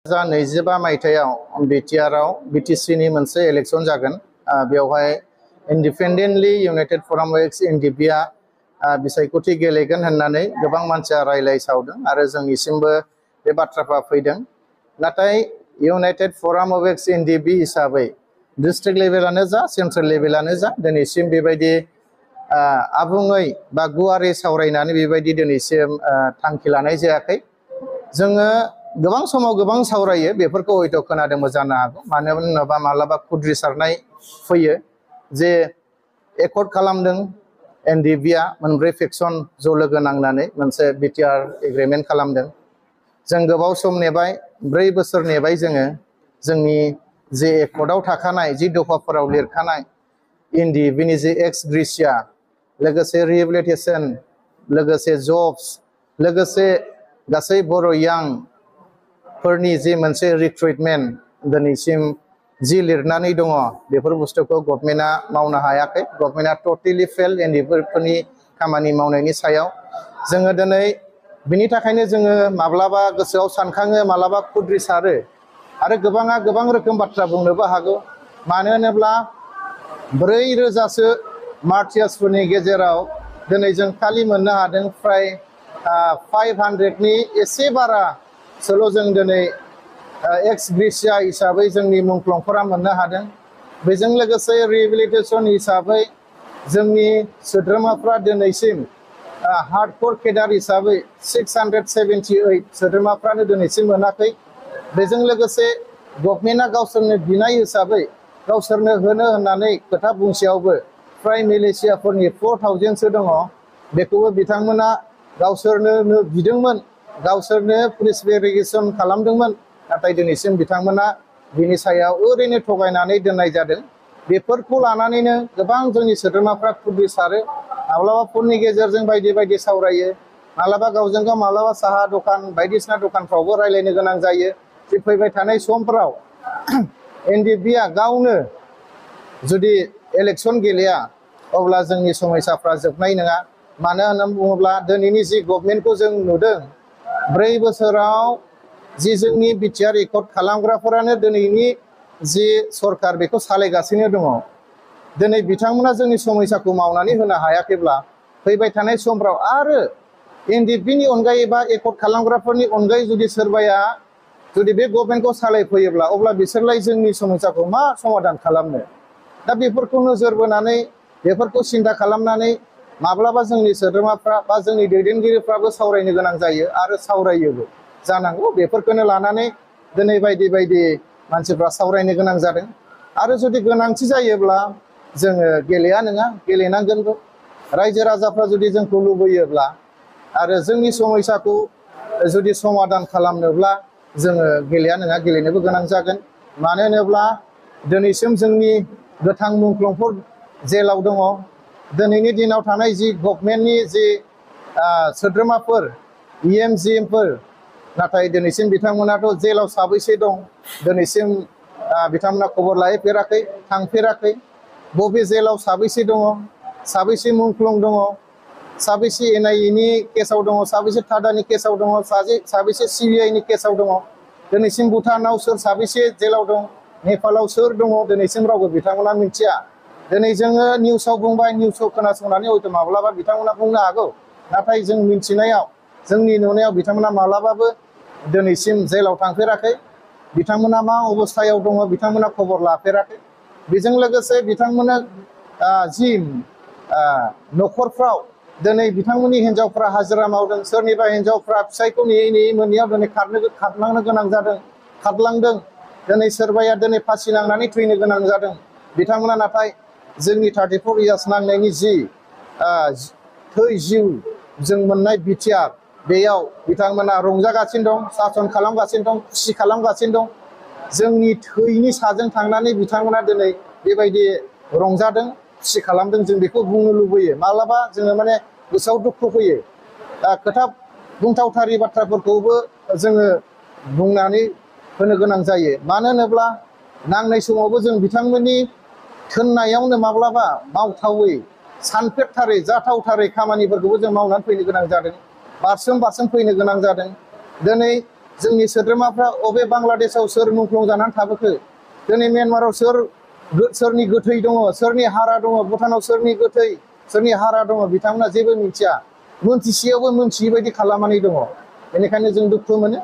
2025 मायथाइयाव बिटिआरआव बिटिसिनि मोनसे इलेक्शन जागोन बेवहाय इन्डिपेन्डेन्टलि यूनाइटेड फराम एक्स एनडिपिआ बिसायख'थि गेलेगोन होननानै गोबां मानसिया रायलायसावदों आरो जोंनिसिमबो बे बाथ्राफोरा फैदों नाथाय यूनाइटेड फराम अफ एक्स एनडिपि हिसाबै डिस्ट्रिक्ट लेभेलानो जा सेन्ट्रेल लेभेलानो जा दिनैसिम बेबायदि आबुङै बा गुवारै सावरायनानै बेबायदि दिनैसिम थांखि लानाय जायाखै जोङो गोबां समाव गोबां सावरायो बेफोरखौ हयथ' खोनादोंबो जानो हागौ मानो होनोबा मालाबा खुद्रिसारनाय फैयो जे एकर्ड खालामदों एनडिपिआ मोनब्रै फेक्सन ज' लोगो नांनानै मोनसे बिटिआर एग्रिमेन्ट खालामदों जों गोबाव सम नेबाय 4 बोसोर नेबाय जोङो जोंनि जे एकर्डआव थाखानाय जि दफाफोराव लिरखानाय एनडिपिनि जे एक्स ग्रेसिया लोगोसे रिहेबिलिटेसन लोगोसे जब्स लोगोसे गासै बर' यां फोरनि जे मोनसे रिक्रुटमेन्ट दिनैसिम जि लिरनानै दङ बेफोर बुस्थुखौ गभर्नमेन्टआ मावनो हायाखै गभर्नमेन्टआ टटेलि फेल एनडिपिफोरनि खामानि मावनायनि सायाव जोङो दिनै बिनि थाखायनो जोङो माब्लाबा गोसोआव सानखाङो माब्लाबा खुद्रिसारो आरो गोबाङा गोबां रोखोम बाथ्रा बुंनोबो हागौ मानो होनोब्ला 4,000सो मार्टियार्सफोरनि गेजेराव दिनै जों खालि मोननो हादों फ्राय 500नि एसे बारा सोल' जों दिनै एक्स ग्रेसिया हिसाबै जोंनि मुंख्लंफोरा मोननो हादों बेजों लोगोसे रिहेबिलिटेसन हिसाबै जोंनि सोद्रोमाफ्रा दिनैसिम हार्डकोर केडार हिसाबै 678 सोद्रोमाफ्रानो दिनैसिम मोनाखै बेजों लोगोसे गभर्नमेन्टआ गावसोरनो बिनाय हिसाबै गावसोरनो होनो होननानै खोथा बुंसेयावबो फ्राय मिलिशियाफोरनि 4000सो दङ बेखौबो बिथांमोना गावसोरनो बिदोंमोन गावसोरनो पुलिस भेरिफिकेसन खालामदोंमोन नाथाय दिनैसिम बिथांमोना बिनि सायाव ओरैनो थगायनानै दोननाय जादों बेफोरखौ लानानैनो गोबां जोंनि सोद्रोमाफ्रा खुद्रिसारो माब्लाबा फननि गेजेरजों बायदि सावरायो माब्लाबा गावजों गाव माब्लाबा साहा दखान बायदिसिना दखानफ्रावबो रायलायनो गोनां जायो जे फैबाय थानाय समफोराव एनडिपिआ गावनो जुदि इलेक्शन गेलेया अब्ला जोंनि समस्याफ्रा जोबनाय नङा मानो होननानै बुङोब्ला दिनैनि जि गभर्नमेन्टखौ जों नुदों 4 बोसोराव जि जोंनि बिटिआर एकर्ड खालामग्राफोरानो दिनैनि जि सरकार बेखौ सालायगासिनो दङ दिनै बिथांमोना जोंनि समस्याखौ मावनानै होनो हायाखैब्ला फैबाय थानाय समफ्राव आरो एनडिपिनि अनगायै बा एकर्ड खालामग्राफोरनि अनगायै जुदि सोरबाया जुदि बे गभर्नमेन्टखौ सालायफैयोब्ला अब्ला बिसोरलाय जोंनि समस्याखौ मा समाधान खालामनो दा बेफोरखौ नोजोर बोनानै बेफोरखौ सिन्था खालामनानै माब्लाबा जोंनि सोद्रोमाफ्रा बा जोंनि दैदेनगिरिफ्राबो सावरायनो गोनां जायो आरो सावरायोबो जानांगौ बेफोरखौनो लानानै दिनै बायदि मानसिफ्रा सावरायनो गोनां जादों आरो जुदि गोनांथि जायोब्ला जोङो गेलेया नङा गेलेनांगोनबो रायजो राजाफ्रा जुदि जोंखौ लुबैयोब्ला आरो जोंनि समस्याखौ जुदि समाधान खालामनोब्ला जोङो गेलेया नङा गेलेनोबो गोनां जागोन मानो होनोब्ला दिनैसिम जोंनि गोथां मुंख्लंफोर जेलाव दङ दिनैनि दिनाव थानाय जि गभर्नमेन्टनि जि सोद्रोमाफोर EMGMफोर नाथाय दिनैसिम बिथांमोनाथ' जेलाव साबैसे दं दिनैसिम बिथांमोना खबर लाहैफेराखै थांफेराखै बबे जेलाव साबैसे दङ साबैसे मुंख्लं दङ साबैसे NIAनि केसाव दङ साबैसे थादानि केसाव दङ साबैसे CBIनि केसाव दङ दिनैसिम भुटानाव सोर साबैसे जेलाव दं नेपालाव सोर दङ दिनैसिम रावबो बिथांमोना मिथिया दिनै जोङो निउसाव बुंबाय निउसखौ खोनासंनानै हयथ' माब्लाबा बिथांमोना बुंनो हागौ नाथाय जों मिथिनायाव जोंनि नुनायाव बिथांमोना माब्लाबाबो दिनैसिम जेलाव थांफेराखै बिथांमोना मा अबस्थायाव दङ बिथांमोना खबर लाफेराखै बेजों लोगोसे बिथांमोना जि न'खरफ्राव दिनै बिथांमोननि हिन्जावफ्रा हाजिरा मावदों सोरनिबा हिन्जावफ्रा फिसायखौ नेयै मोनैयाव दिनै खारलांनो गोनां जादों खारलांदों दिनै सोरबाया दिनै फासि नांनानै थैनो गोनां जादों बिथांमोना नाथाय जोंनि 34 इयार्स नांनायनि जि जिउ जों मोननाय बिटिआर बेयाव बिथांमोना रंजागासिनो दं सासन खालामगासिनो दं खुसि खालामगासिनो दं जोंनि थैनि साजों थांनानै बिथांमोना दिनै बेबायदि रंजादों खुसि खालामदों जों बेखौ बुंनो लुबैयो माब्लाबा जोङो माने गोसोआव दुखु फैयो खोथा बुंथावथारि बाथ्राफोरखौबो जोङो बुंनानै होनो गोनां जायो मानो होनोब्ला नांनाय समावबो जों बिथांमोननि थोननायावनो माब्लाबा मावथावै सानफेरथारै जाथावथारै खामानिफोरखौबो जों मावनानै फैनो गोनां जादों बारसोम फैनो गोनां जादों दिनै जोंनि सोद्रोमाफ्रा अबे बांलादेशआव सोर मुंख्लं जानानै थाबोखो दिनै म्यानमाराव सोरनि गोथै दङ सोरनि हारा दङ भुटानाव सोरनि गोथै सोरनि हारा दङ बिथांमोना जेबो मिथिया मोनथिसेयावबो मोनथियै बायदि खालामनानै दङ बेनिखायनो जों दुखु मोनो